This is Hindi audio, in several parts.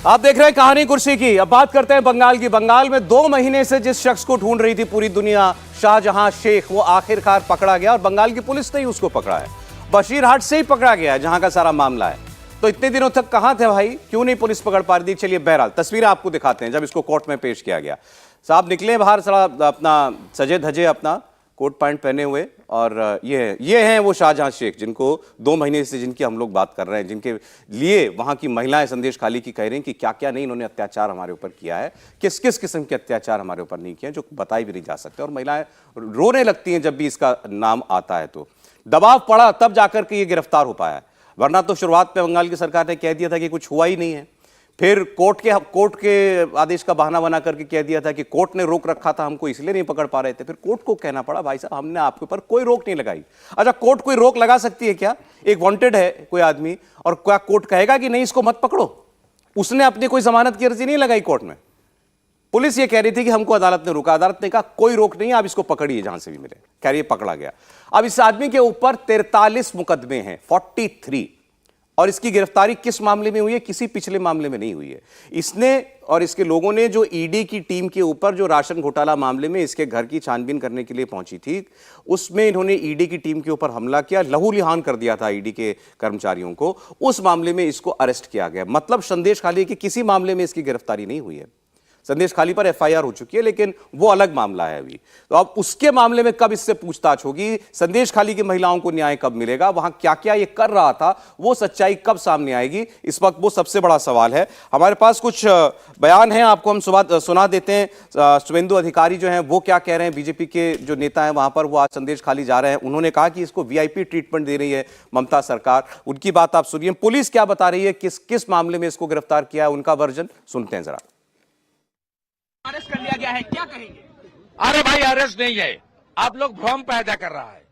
आप देख रहे हैं कहानी कुर्सी की। अब बात करते हैं बंगाल की। बंगाल में 2 महीने से जिस शख्स को ढूंढ रही थी पूरी दुनिया, शाहजहां शेख, वो आखिरकार पकड़ा गया और बंगाल की पुलिस ने ही उसको पकड़ा है। बशीरहाट से ही पकड़ा गया है जहां का सारा मामला है। तो इतने दिनों तक कहां थे भाई, क्यों नहीं पुलिस पकड़ पा रही थी? चलिए बहरहाल तस्वीरें आपको दिखाते हैं जब इसको कोर्ट में पेश किया गया। साहब निकले बाहर, सारा अपना सजे धजे, अपना कोट पैंट पहने हुए, और ये हैं वो शाहजहां शेख जिनको 2 महीने से, जिनकी हम लोग बात कर रहे हैं, जिनके लिए वहां की महिलाएं संदेश खाली की कह रही हैं कि क्या क्या नहीं इन्होंने अत्याचार हमारे ऊपर किया है, किस किस किस्म के अत्याचार हमारे ऊपर नहीं किए, जो बताई भी नहीं जा सकते। और महिलाएं रोने लगती हैं जब भी इसका नाम आता है। तो दबाव पड़ा तब जाकर के ये गिरफ्तार हो पाया है, वरना तो शुरुआत में बंगाल की सरकार ने कह दिया था कि कुछ हुआ ही नहीं है। फिर कोर्ट के आदेश का बहाना बना करके कह दिया था कि कोर्ट ने रोक रखा था हमको, इसलिए नहीं पकड़ पा रहे थे। फिर कोर्ट को कहना पड़ा भाई साहब हमने आपके ऊपर कोई रोक नहीं लगाई। अच्छा, कोर्ट कोई रोक लगा सकती है क्या? एक वांटेड है कोई आदमी, और क्या कोर्ट कहेगा कि नहीं इसको मत पकड़ो? उसने अपनी कोई जमानत की अर्जी नहीं लगाई कोर्ट में। पुलिस ये कह रही थी कि हमको अदालत ने रोका, अदालत ने कहा कोई रोक नहीं है, आप इसको पकड़िए जहां से भी मिले। कह रही पकड़ा गया। अब इस आदमी के ऊपर 43 मुकदमे हैं, 43, और इसकी गिरफ्तारी किस मामले में हुई है? किसी पिछले मामले में नहीं हुई है। इसने और इसके लोगों ने जो ईडी की टीम के ऊपर जो राशन घोटाला मामले में इसके घर की छानबीन करने के लिए पहुंची थी, उसमें इन्होंने ईडी की टीम के ऊपर हमला किया, लहूलुहान कर दिया था ईडी के कर्मचारियों को। उस मामले में इसको अरेस्ट किया गया। मतलब संदेश खाली कि किसी मामले में इसकी गिरफ्तारी नहीं हुई है। संदेश खाली पर एफआईआर हो चुकी है, लेकिन वो अलग मामला है अभी। तो अब उसके मामले में कब इससे पूछताछ होगी, संदेश खाली की महिलाओं को न्याय कब मिलेगा, वहां क्या क्या ये कर रहा था, वो सच्चाई कब सामने आएगी, इस वक्त वो सबसे बड़ा सवाल है। हमारे पास कुछ बयान हैं, आपको हम सुना देते हैं। शुभेंदु अधिकारी जो हैं वो क्या कह रहे हैं, बीजेपी के जो नेता हैं वहां पर, वो आज संदेश खाली जा रहे हैं। उन्होंने कहा कि इसको वीआईपी ट्रीटमेंट दे रही है ममता सरकार। उनकी बात आप सुनिए। पुलिस क्या बता रही है, किस किस मामले में इसको गिरफ्तार किया है, उनका वर्जन सुनते हैं जरा। अरेस्ट कर लिया गया है, क्या कहेंगे? अरे भाई अरेस्ट नहीं है, आप लोग भ्रम पैदा कर रहा है।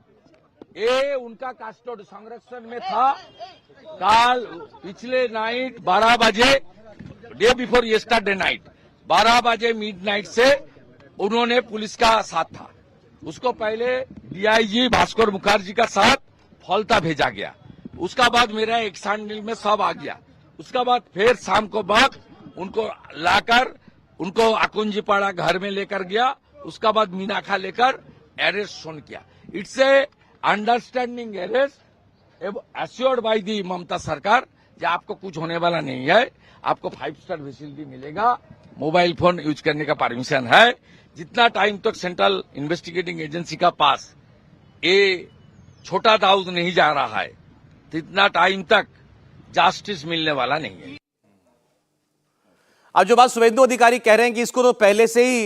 ये उनका कस्टोड संरक्षण में था। कल पिछले नाइट 12 बजे, डे बिफोर यस्टरडे नाइट 12 बजे मिडनाइट से उन्होंने पुलिस का साथ था। उसको पहले डीआईजी भास्कर मुखर्जी का साथ फौलता भेजा गया। उसका बाद मेरा एक्शन में सब आ गया। उसका बाद फिर शाम को बाद उनको लाकर उनको अकुंजीपाड़ा घर में लेकर गया। उसका बाद मीनाखा लेकर अरेस्ट सुन किया। It's a understanding arrest assured by the Mamata सरकार कि आपको कुछ होने वाला नहीं है, आपको 5 स्टार फैसिलिटी मिलेगा, मोबाइल फोन यूज करने का परमिशन है। जितना टाइम तक सेंट्रल इन्वेस्टिगेटिंग एजेंसी का पास ये छोटा दाऊद नहीं जा रहा है, जितना टाइम तक जस्टिस मिलने वाला नहीं है। अब जो बात शुभेंदु अधिकारी कह रहे हैं कि इसको तो पहले से ही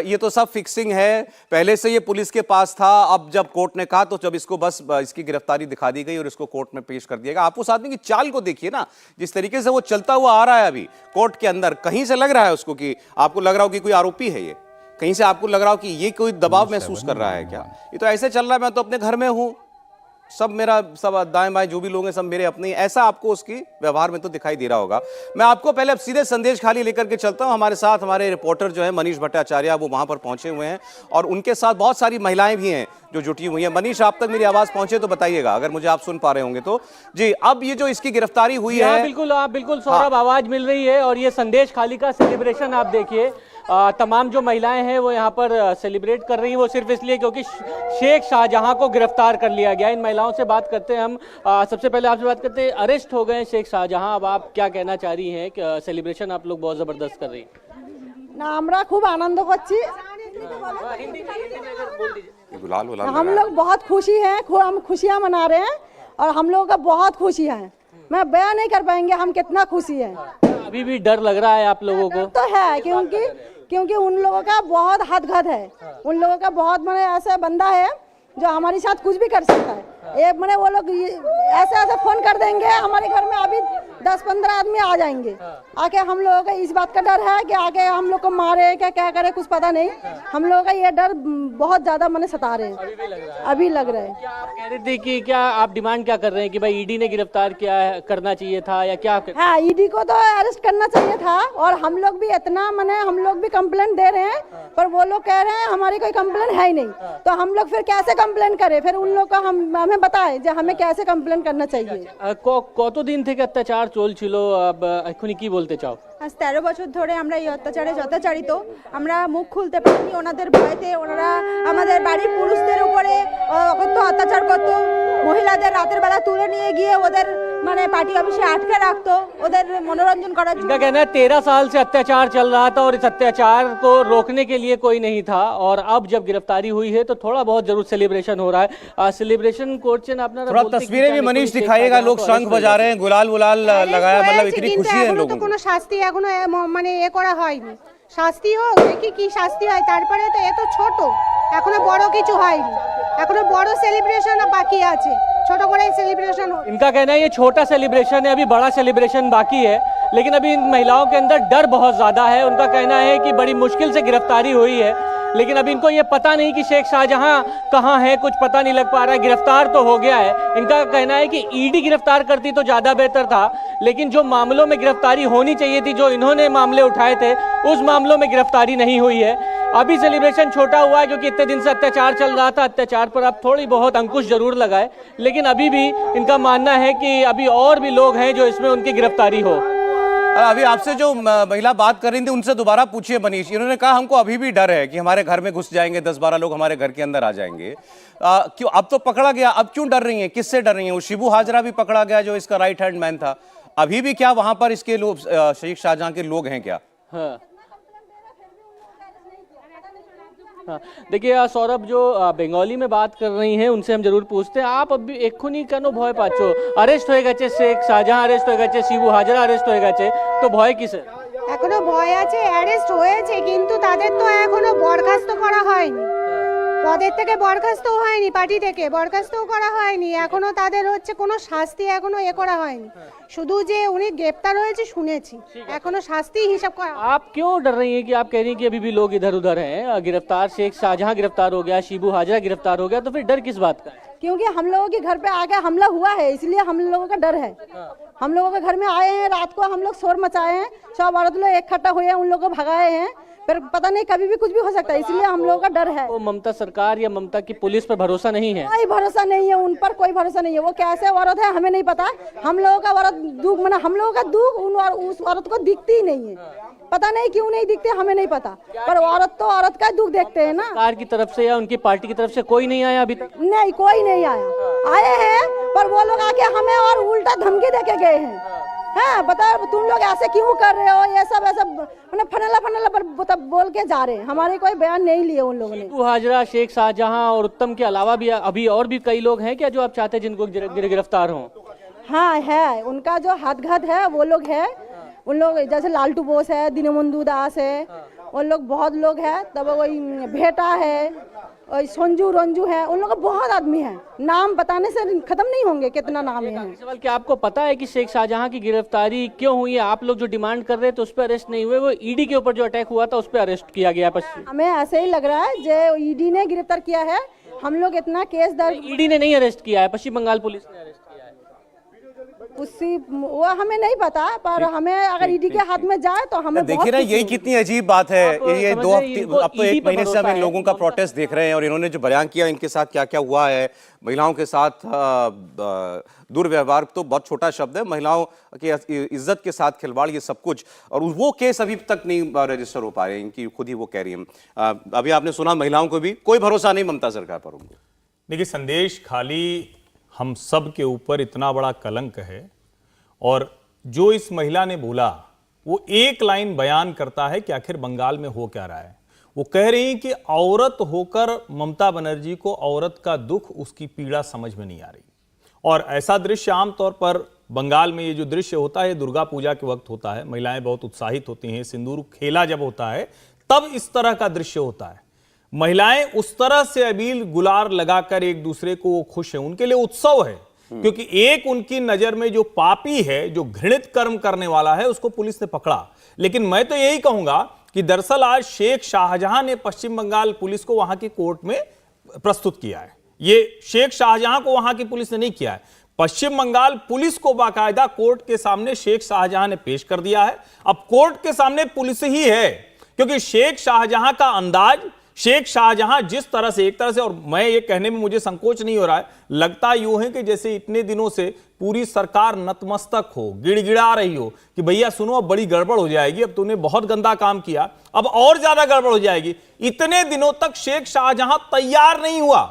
ये तो सब फिक्सिंग है, पहले से ये पुलिस के पास था। अब जब कोर्ट ने कहा तो जब इसको बस इसकी गिरफ्तारी दिखा दी गई और इसको कोर्ट में पेश कर दिया गया। आप उस आदमी की चाल को देखिए ना, जिस तरीके से वो चलता हुआ आ रहा है अभी कोर्ट के अंदर। कहीं से लग रहा है उसको कि आपको लग रहा हो कि कोई आरोपी है ये, कहीं से आपको लग रहा हो कि ये कोई दबाव महसूस कर रहा है क्या? ये तो ऐसे चल रहा है, मैं तो अपने घर में हूं, सब मेरा, सब दाएं बाएं जो भी लोग हैं सब मेरे अपने, ऐसा आपको उसकी व्यवहार में तो दिखाई दे रहा होगा। मैं आपको पहले अब सीधे संदेश खाली लेकर के चलता हूं। हमारे साथ हमारे रिपोर्टर जो है मनीष भट्टाचार्य, वो वहां पर पहुंचे हुए हैं और उनके साथ बहुत सारी महिलाएं भी हैं जो जुटी हुई हैं। मनीष, आप तक मेरी आवाज पहुंचे तो बताइएगा अगर मुझे आप सुन पा रहे होंगे तो। जी, अब ये जो इसकी गिरफ्तारी हुई है, बिल्कुल सौरभ, आवाज मिल रही है। और ये संदेश खाली का सेलिब्रेशन आप देखिए, तमाम जो महिलाएं हैं वो यहाँ पर सेलिब्रेट कर रही हैं, वो सिर्फ इसलिए क्योंकि शेख शाहजहां को गिरफ्तार कर लिया गया। इन महिलाओं से बात करते हैं हम। सबसे पहले आपसे बात करते हैं, अरेस्ट हो गए शेख शाहजहां, अब आप क्या कहना चाह रही हैं कि सेलिब्रेशन आप लोग बहुत जबरदस्त कर रही हैं? ना আমরা খুব আনন্দ করছি, हम लोग बहुत खुशी हैं, हम खुशियां मना रहे हैं और हम लोगों का बहुत खुशी है। मैं बयान नहीं कर पाएंगे हम कितना खुशी है। अभी भी डर लग रहा है आप लोगों को? तो है, क्योंकि उन लोगों का बहुत हदगद है। उन लोगों का बहुत मैंने ऐसा बंदा है जो हमारे साथ कुछ भी कर सकता है। एक मैंने वो लोग ऐसे ऐसे फोन कर देंगे हमारे घर में, अभी 10-15 आदमी आ जाएंगे, आके हम लोगों का इस बात का डर है कि आके हम लोग को मारे क्या करे कुछ पता नहीं। हम लोगों का ये डर बहुत ज्यादा मैंने सता रहे हैं, अभी लग रहा है। क्या आप कह रहे थे कि क्या आप डिमांड क्या कर रहे हैं कि भाई ईडी ने गिरफ्तार किया है, करना चाहिए था या क्या? हाँ, ईडी को तो अरेस्ट करना चाहिए था और हम लोग भी इतना मैंने हम लोग भी कंप्लेंट दे रहे हैं, पर वो लोग कह रहे हैं हमारी कोई कंप्लेंट है ही नहीं। तो हम लोग फिर कैसे कंप्लेंट करें? फिर उन लोग का हमें बताए जो हमें कैसे कंप्लेन करना चाहिए। কতদিন থেকে অত্যাচার চলছিল এখনি কি বলতে চাও? আজ 13 বছর ধরে আমরা এই অত্যাচারে যথাচারিত, আমরা মুখ খুলতে পারিনি। ওনাদের ভয়তে ওনারা আমাদের বাড়ির পুরুষদের উপরে কত অত্যাচার করতো, মহিলাদের রাতের বেলা তুলে নিয়ে গিয়ে ওদের মানে পার্টি অফিসে আটকে রাখতো ওদের मनोरंजन করার জন্য। इनका कहना है 13 साल से अत्याचार चल रहा था और इस अत्याचार को रोकने के लिए कोई नहीं था, और अब जब गिरफ्तारी हुई है तो थोड़ा बहुत जरूर सेलिब्रेशन हो रहा है। सेलिब्रेशन कोर्चन अपना थोड़ा तस्वीरें भी मनीष दिखाएगा, लोग शंख बजा रहे हैं, गुलाल वुलाल लगाया, मतलब इतनी खुशी है लोगों को। কোনো শাস্তি এখনো মানে করা হয়নি। শাস্তি হোক, দেখি কি শাস্তি হয়, তারপরে তো এত ছোট, এখনো বড় কিছু হয়নি, এখনো বড় সেলিব্রেশন বাকি আছে, ছোট করে सेलिब्रेशन हो। इनका कहना है ये छोटा सेलिब्रेशन है, अभी बड़ा सेलिब्रेशन बाकी है, लेकिन अभी इन महिलाओं के अंदर डर बहुत ज्यादा है। उनका कहना है कि बड़ी मुश्किल से गिरफ्तारी हुई है, लेकिन अभी इनको ये पता नहीं कि शेख शाहजहां कहां है, कुछ पता नहीं लग पा रहा है। गिरफ्तार तो हो गया है, इनका कहना है कि ईडी गिरफ्तार करती तो ज्यादा बेहतर था, लेकिन जो मामलों में गिरफ्तारी होनी चाहिए थी, जो इन्होंने मामले उठाए थे, उस मामलों में गिरफ्तारी नहीं हुई है। अभी सेलिब्रेशन छोटा हुआ है क्योंकि इतने दिन से अत्याचार चल रहा था, अत्याचार पर अब थोड़ी बहुत अंकुश जरूर लगाए, लेकिन अभी भी इनका मानना है कि अभी और भी लोग हैं जो इसमें उनकी गिरफ्तारी हो। अभी आपसे जो महिला बात कर रही थी उनसे दोबारा पूछिए मनीष, इन्होंने कहा हमको अभी भी डर है कि हमारे घर में घुस जाएंगे, 10-12 लोग हमारे घर के अंदर आ जाएंगे। क्यों अब तो पकड़ा गया, अब क्यों डर रही हैं, किससे डर रही हैं? वो शिबू हाजरा भी पकड़ा गया जो इसका राइट हैंड मैन था, अभी भी क्या वहां पर इसके लोग शेख शाहजहां के लोग हैं क्या? हाँ देखिए सौरभ, जो बंगाली में बात कर रही हैं उनसे हम जरूर पूछते हैं, आप अभी एखुनी केन भय पाচ্ছো? अरेस्ट হয়ে গেছে শেখ শাহজাহাं, अरेस्ट হয়ে গেছে শিবু হাজরা, अरेस्ट হয়ে গেছে, তো ভয় কিসের? এখনো ভয় আছে, অ্যারেস্ট হয়েছে কিন্তু তাদের তো এখনো বরখাস্ত করা হয়নি, পদের থেকে বরখাস্ত হয়নি, পার্টি থেকে বরখাস্তও করা হয়নি, এখনো তাদের হচ্ছে কোনো শাস্তি এখনো করা হয়নি, শুধু যে উনি গ্রেপ্তার হয়েছে শুনেছি, এখনো শাস্তি হিসাব করা। आप क्यों डर रही हैं कि आप कह रही हैं कि अभी भी लोग इधर उधर हैं, गिरफ्तार शेख शाहजहां गिरफ्तार हो गया, शिबू हाजरा गिरफ्तार हो गया, तो फिर डर किस बात का है? क्योंकि हम लोगों के घर पे आके हमला हुआ है, इसलिए हम लोगों का डर है। हम लोगों के घर में आए हैं, रात को हम लोग शोर मचाए हैं, सब औरत लोग इकट्ठा हुए हैं, उन लोगों को भगाए हैं, फिर पता नहीं कभी भी कुछ भी हो सकता है, इसलिए हम लोगों का डर है। वो ममता सरकार या ममता की पुलिस पर भरोसा नहीं है? कोई भरोसा नहीं है, उन पर कोई भरोसा नहीं है, वो कैसे औरत है हमें नहीं पता। हम लोगों का औरत दुख मना, हम लोगों का दुख उस औरत को दिखती ही नहीं है, पता नहीं क्यों नहीं दिखते हमें नहीं पता, पर औरत तो औरत का दुख देखते हैं ना। सरकार की तरफ से या उनकी पार्टी की तरफ से कोई नहीं आया अभी तक? नहीं, कोई नहीं आया, आए हैं पर वो लोग आके हमें और उल्टा धमकी देके गए हैं। हाँ बता, तुम लोग ऐसे क्यों कर रहे हो, ये सब ऐसा मतलब फनला पर बोल के जा रहे हैं, हमारे कोई बयान नहीं लिए उन लोगों ने। शिबू हाजरा, शेख शाहजहां और उत्तम के अलावा भी अभी और भी कई लोग हैं क्या जो आप चाहते हैं जिनको गिरफ्तार हों? हाँ है, उनका जो हदघद है वो लोग है, उन लोग जैसे लालटू बोस है, दीनबंधु दास है, उन लोग बहुत लोग हैं, तब वही भेटा है, और संजू रंजू है, उन लोग का बहुत आदमी है, नाम बताने से खत्म नहीं होंगे कितना नाम है। सवाल क्या आपको पता है कि शेख शाहजहां की गिरफ्तारी क्यों हुई है? आप लोग जो डिमांड कर रहे थे उस पर अरेस्ट नहीं हुए, वो ईडी के ऊपर जो अटैक हुआ था उस पर अरेस्ट किया गया। हमें ऐसे ही लग रहा है जो ईडी ने गिरफ्तार किया है, हम लोग इतना केस दर्ज, ईडी ने नहीं अरेस्ट किया है, पश्चिम बंगाल पुलिस ने अरेस्ट किया है। उसी वो हमें नहीं पता, पर हमें अगर ईडी के हाथ में जाए तो हमें देखिए ना, यही कितनी अजीब बात है। ये 2 हफ्ते, अब तो 1 महीने से हम इन लोगों का प्रोटेस्ट देख रहे हैं, और इन्होंने जो बयान किया, इनके साथ क्या क्या हुआ है, महिलाओं के साथ दुर्व्यवहार तो बहुत छोटा शब्द है, महिलाओं की इज्जत के साथ खिलवाड़, ये सब कुछ, और वो केस अभी तक नहीं रजिस्टर हो पा रहे हैं, इनकी खुद ही वो कह रही हैं। अभी आपने सुना, महिलाओं को भी कोई भरोसा नहीं ममता सरकार पर उनको। देखिए, संदेश खाली हम सब के ऊपर इतना बड़ा कलंक है, और जो इस महिला ने बोला वो एक लाइन बयान करता है कि आखिर बंगाल में हो क्या रहा है। वो कह रही हैं कि औरत होकर ममता बनर्जी को औरत का दुख, उसकी पीड़ा समझ में नहीं आ रही। और ऐसा दृश्य आमतौर पर बंगाल में, ये जो दृश्य होता है दुर्गा पूजा के वक्त होता है, महिलाएं बहुत उत्साहित होती हैं, सिंदूर खेला जब होता है तब इस तरह का दृश्य होता है। महिलाएं उस तरह से अबीर गुलाल लगाकर एक दूसरे को वो खुश है, उनके लिए उत्सव है, क्योंकि एक उनकी नजर में जो पापी है, जो घृणित कर्म करने वाला है, उसको पुलिस ने पकड़ा। लेकिन मैं तो यही कहूंगा कि दरअसल आज शेख शाहजहां ने पश्चिम बंगाल पुलिस को वहां की कोर्ट में प्रस्तुत किया है। ये शेख शाहजहां को वहां की पुलिस ने नहीं किया है, पश्चिम बंगाल पुलिस को बाकायदा कोर्ट के सामने शेख शाहजहां ने पेश कर दिया है। अब कोर्ट के सामने पुलिस ही है, क्योंकि शेख शाहजहां का अंदाज, शेख शाहजहां जिस तरह से, एक तरह से, और मैं ये कहने में मुझे संकोच नहीं हो रहा है, लगता यूं है कि जैसे इतने दिनों से पूरी सरकार नतमस्तक हो, गिड़गिड़ा रही हो कि भैया सुनो अब बड़ी गड़बड़ हो जाएगी, अब तूने बहुत गंदा काम किया, अब और ज्यादा गड़बड़ हो जाएगी। इतने दिनों तक शेख शाहजहां तैयार नहीं हुआ,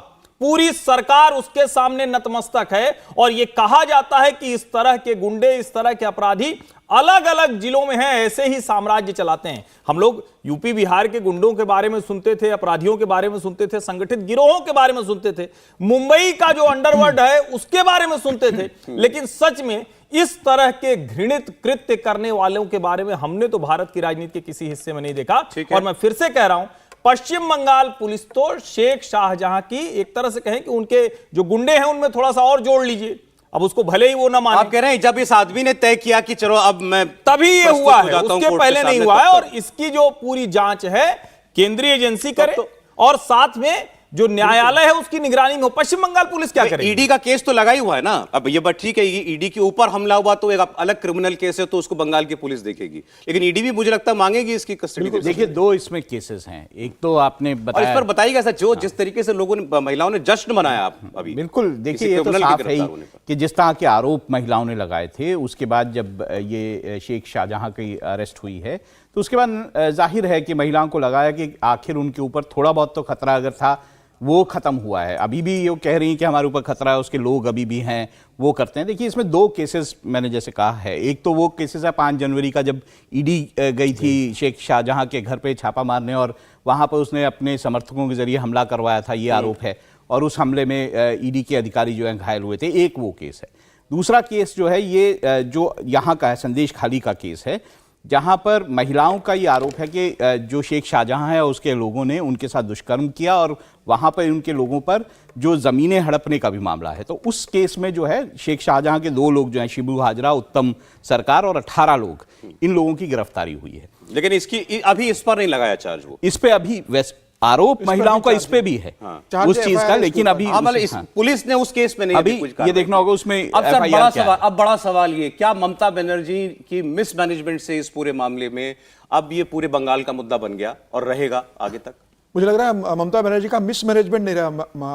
पूरी सरकार उसके सामने नतमस्तक है। और यह कहा जाता है कि इस तरह के गुंडे, इस तरह के अपराधी अलग अलग जिलों में हैं, ऐसे ही साम्राज्य चलाते हैं। हम लोग यूपी बिहार के गुंडों के बारे में सुनते थे, अपराधियों के बारे में सुनते थे, संगठित गिरोहों के बारे में सुनते थे, मुंबई का जो अंडरवर्ल्ड है उसके बारे में सुनते थे, लेकिन सच में इस तरह के घृणित कृत्य करने वालों के बारे में हमने तो भारत की राजनीति के किसी हिस्से में नहीं देखा। और मैं फिर से कह रहा हूं, पश्चिम बंगाल पुलिस तो शेख शाहजहां की, एक तरह से कहें कि उनके जो गुंडे हैं उनमें थोड़ा सा और जोड़ लीजिए। अब उसको भले ही वो ना माने, आप कह रहे हैं जब इस आदमी ने तय किया कि चलो अब मैं, तभी ये हुआ है, उसके पहले नहीं हुआ है। तब और इसकी जो पूरी जांच है केंद्रीय एजेंसी करे, और साथ में जो न्यायालय है उसकी निगरानी में हो। पश्चिम बंगाल पुलिस क्या करे? ईडी का केस तो लगा ही हुआ है ना। अब ये बात ठीक है, ईडी के ऊपर हमला हुआ तो एक अलग क्रिमिनल केस है, तो उसको बंगाल की पुलिस देखेगी, लेकिन ईडी भी मुझे लगता है मांगेगी इसकी कस्टडी। देखिए, दो इसमें केसेस हैं। एक तो आपने बताया, इस पर बताइएगा सर, जो जिस तरीके से लोगों ने, महिलाओं ने जश्न मनाया आप अभी। बिल्कुल, देखिए ये तो साफ है कि जिस तरह के आरोप महिलाओं ने लगाए थे, उसके बाद जब ये शेख शाहजहां की अरेस्ट हुई है तो उसके बाद जाहिर है कि महिलाओं को लगाया कि आखिर उनके ऊपर थोड़ा बहुत तो खतरा अगर था वो खत्म हुआ है। अभी भी ये कह रही हैं कि हमारे ऊपर खतरा है, उसके लोग अभी भी हैं, वो करते हैं। देखिए, इसमें दो केसेस मैंने जैसे कहा है। एक तो वो केसेस है 5 जनवरी का, जब ईडी गई थी शेख शाहजहां के घर पे छापा मारने और वहां पर उसने अपने समर्थकों के जरिए हमला करवाया था, ये आरोप है। और उस हमले में ईडी के अधिकारी जो हैं घायल हुए थे। एक वो केस है। दूसरा केस जो है ये जो यहाँ का है, संदेश खाली का केस है, जहां पर महिलाओं का ये आरोप है कि जो शेख शाहजहां है उसके लोगों ने उनके साथ दुष्कर्म किया और वहां पर उनके लोगों पर जो जमीनें हड़पने का भी मामला है। तो उस केस में जो है शेख शाहजहां के 2 लोग जो हैं, शिबू हाजरा, उत्तम सरकार, और 18 लोग, इन लोगों की गिरफ्तारी हुई है। लेकिन इसकी अभी इस पर नहीं लगाया चार्ज, वो इस पे अभी आरोप महिलाओं का इस पे भी है, उस चीज का, लेकिन अभी पुलिस ने उस केस में नहीं अभी ये देखना होगा उसमें। अब सर बड़ा सवाल, अब बड़ा सवाल ये, क्या ममता बनर्जी की मिसमैनेजमेंट से इस पूरे मामले में अब ये पूरे बंगाल का मुद्दा बन गया और रहेगा आगे तक? मुझे लग रहा है ममता बनर्जी का मिसमैनेजमेंट नहीं रहा,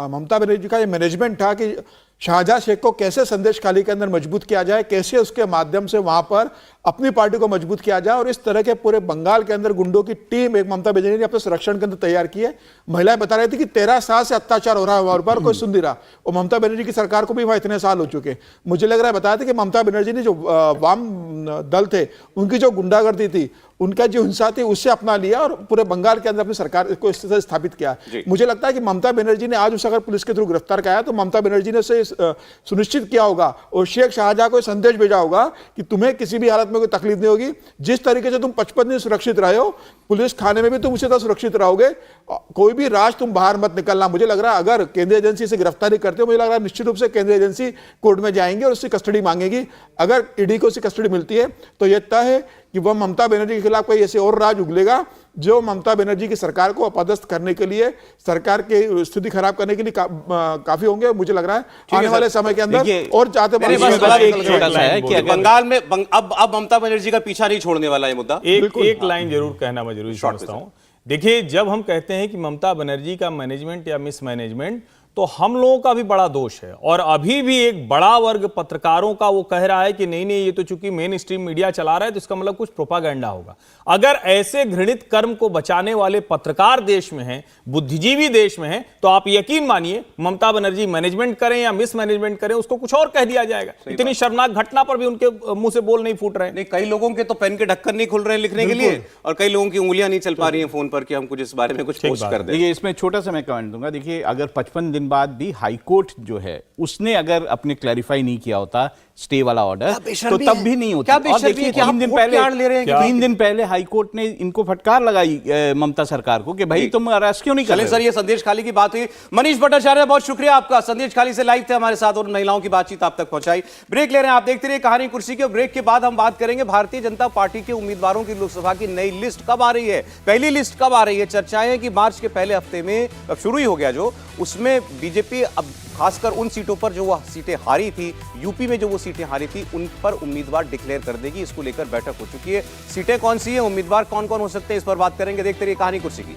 ममता बनर्जी का ये मैनेजमेंट था कि शाहजहां शेख को कैसे संदेश खाली के अंदर मजबूत किया जाए, कैसे उसके माध्यम से वहां पर अपनी पार्टी को मजबूत किया जाए। और इस तरह के पूरे बंगाल के अंदर गुंडों की टीम एक ममता बनर्जी ने अपने संरक्षण के अंदर तैयार की है। महिलाएं बता रही थी कि 13 साल से अत्याचार हो रहा है वहां पर, कोई सुन नहीं रहा। और ममता बनर्जी की सरकार को भी वहां इतने साल हो चुके। मुझे लग रहा है, बताया था कि ममता बनर्जी ने जो वाम दल थे उनकी जो गुंडागर्दी थी, उनका जो हिंसा थी, उससे अपना लिया और पूरे बंगाल के अंदर अपनी सरकार को इस तरह स्थापित किया। मुझे लगता है कि ममता बनर्जी ने आज उसे अगर पुलिस के थ्रू गिरफ्तार किया तो ममता बनर्जी ने उसे सुनिश्चित किया होगा और शेख शाहजहां को संदेश भेजा होगा कि तुम्हें किसी भी हालत में कोई तकलीफ नहीं होगी। जिस तरीके से तुम 55 दिन सुरक्षित रहे हो, पुलिस खाने में भी तुम उसी तरह सुरक्षित रहोगे। कोई भी राज तुम बाहर मत निकलना। मुझे लग रहा है अगर केंद्रीय एजेंसी से गिरफ्तारी करते हो, मुझे लग रहा है निश्चित रूप से केंद्रीय एजेंसी कोर्ट में जाएंगे और उसकी कस्टडी मांगेगी। अगर ईडी को उसकी कस्टडी मिलती है तो यह तय है कि वह ममता बनर्जी के खिलाफ कोई ऐसे और राज उगलेगा जो ममता बनर्जी की सरकार को अपदस्थ करने के लिए, सरकार की स्थिति खराब करने के लिए काफी होंगे। मुझे लग रहा है आने वाले समय के अंदर और चाहते बंगाल में अब ममता बनर्जी का पीछा नहीं छोड़ने वाला है मुद्दा। एक लाइन जरूर कहना मैं जरूर समझता हूं। देखिए, जब हम कहते हैं कि ममता बनर्जी का मैनेजमेंट या मिसमैनेजमेंट, तो हम लोगों का भी बड़ा दोष है। और अभी भी एक बड़ा वर्ग पत्रकारों का वो कह रहा है कि नहीं नहीं, ये तो चूंकि मेन स्ट्रीम मीडिया चला रहा है तो इसका मतलब कुछ प्रोपागेंडा होगा। अगर ऐसे घृणित कर्म को बचाने वाले पत्रकार देश में हैं, बुद्धिजीवी देश में हैं, तो आप यकीन मानिए ममता बनर्जी मैनेजमेंट करें या मिसमैनेजमेंट करें, उसको कुछ और कह दिया जाएगा। इतनी शर्मनाक घटना पर भी उनके मुंह से बोल नहीं फूट रहे। नहीं, कई लोगों के तो पेन के ढक्कन नहीं खुल रहे हैं लिखने के लिए, और कई लोगों की उंगलियां नहीं चल पा रही हैं फोन पर कि हम कुछ इस बारे में कुछ पोस्ट कर दें। देखिए, इसमें छोटा सा मैं कमेंट दूंगा। देखिए, अगर 55 दिन बाद भी हाईकोर्ट जो है उसने अगर अपने क्लैरिफाई नहीं किया होता स्टे वाला ऑर्डर, तो तब भी नहीं होता। और देखिए, 3 दिन पहले हाईकोर्ट ने इनको फटकार लगाई ममता सरकार को कि भाई तुम अरेस्ट क्यों नहीं कर रहे। सर, ये संदेश खाली की बात हुई। मनीष भट्टाचार्य, बहुत शुक्रिया आपका, संदेश खाली से लाइव थे हमारे साथ और महिलाओं की बातचीत आप तक पहुंचाई। ब्रेक ले रहे हैं, आप देखते रहिए कहानी कुर्सी के। ब्रेक के बाद हम बात करेंगे भारतीय जनता पार्टी के उम्मीदवारों की लोकसभा की नई लिस्ट कब आ रही है, पहली लिस्ट कब आ रही है। चर्चाएं हैं कि मार्च के पहले हफ्ते में अब शुरू ही हो गया जो, उसमें बीजेपी अब खासकर उन सीटों पर जो वह सीटें हारी थी, यूपी में जो वो सीटें हारी थी, उन पर उम्मीदवार डिक्लेयर कर देगी। इसको लेकर बैठक हो चुकी है। सीटें कौन सी हैं, उम्मीदवार कौन कौन हो सकते हैं, इस पर बात करेंगे। देखते रहिए कहानी कुर्सी की।